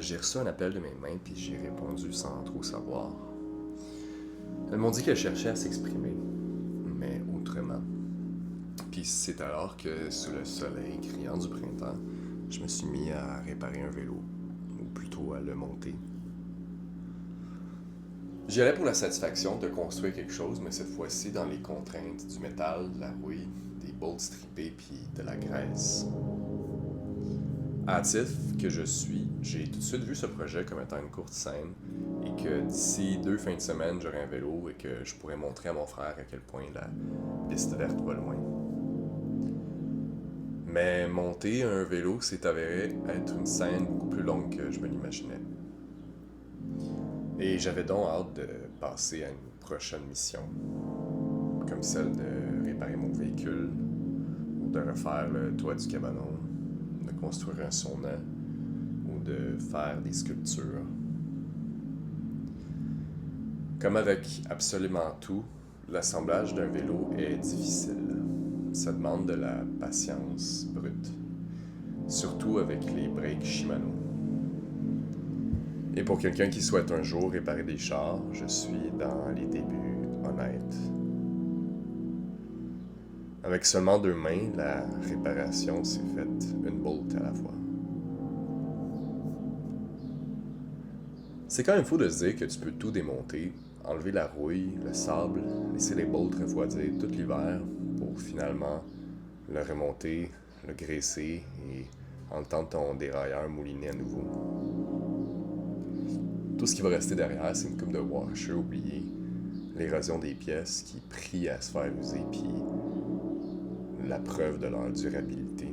j'ai reçu un appel de mes mains, puis j'ai répondu sans trop savoir. Elles m'ont dit qu'elles cherchaient à s'exprimer, mais autrement. Puis c'est alors que, sous le soleil criant du printemps, je me suis mis à réparer un vélo, ou plutôt à le monter. J'y allais pour la satisfaction de construire quelque chose, mais cette fois-ci dans les contraintes du métal, de la rouille, des bolts strippés puis de la graisse. Hâtif que je suis, j'ai tout de suite vu ce projet comme étant une courte scène et que d'ici 2 fins de semaine, j'aurai un vélo et que je pourrais montrer à mon frère à quel point la piste verte va loin. Mais monter un vélo s'est avéré être une scène beaucoup plus longue que je me l'imaginais. Et j'avais donc hâte de passer à une prochaine mission, comme celle de réparer mon véhicule, ou de refaire le toit du cabanon, de construire un sauna, ou de faire des sculptures. Comme avec absolument tout, l'assemblage d'un vélo est difficile. Ça demande de la patience brute, surtout avec les breaks Shimano. Et pour quelqu'un qui souhaite un jour réparer des chars, je suis dans les débuts honnêtes. Avec seulement 2 mains, la réparation s'est faite une bolt à la fois. C'est quand même fou de se dire que tu peux tout démonter, enlever la rouille, le sable, laisser les bolts refroidir tout l'hiver pour finalement le remonter, le graisser et entendre ton dérailleur mouliner à nouveau. Tout ce qui va rester derrière, c'est une coupe de washer oubliée, l'érosion des pièces qui prient à se faire user, puis la preuve de leur durabilité.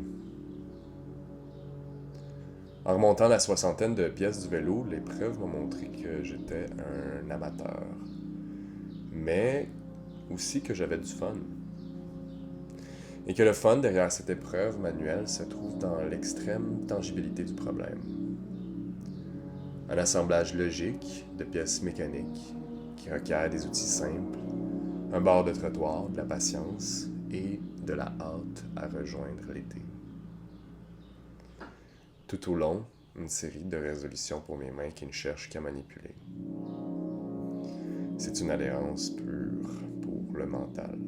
En remontant la soixantaine de pièces du vélo, l'épreuve m'a montré que j'étais un amateur, mais aussi que j'avais du fun. Et que le fun derrière cette épreuve manuelle se trouve dans l'extrême tangibilité du problème. Un assemblage logique de pièces mécaniques qui requiert des outils simples, un bord de trottoir, de la patience et de la hâte à rejoindre l'été. Tout au long, une série de résolutions pour mes mains qui ne cherchent qu'à manipuler. C'est une alliance pure pour le mental.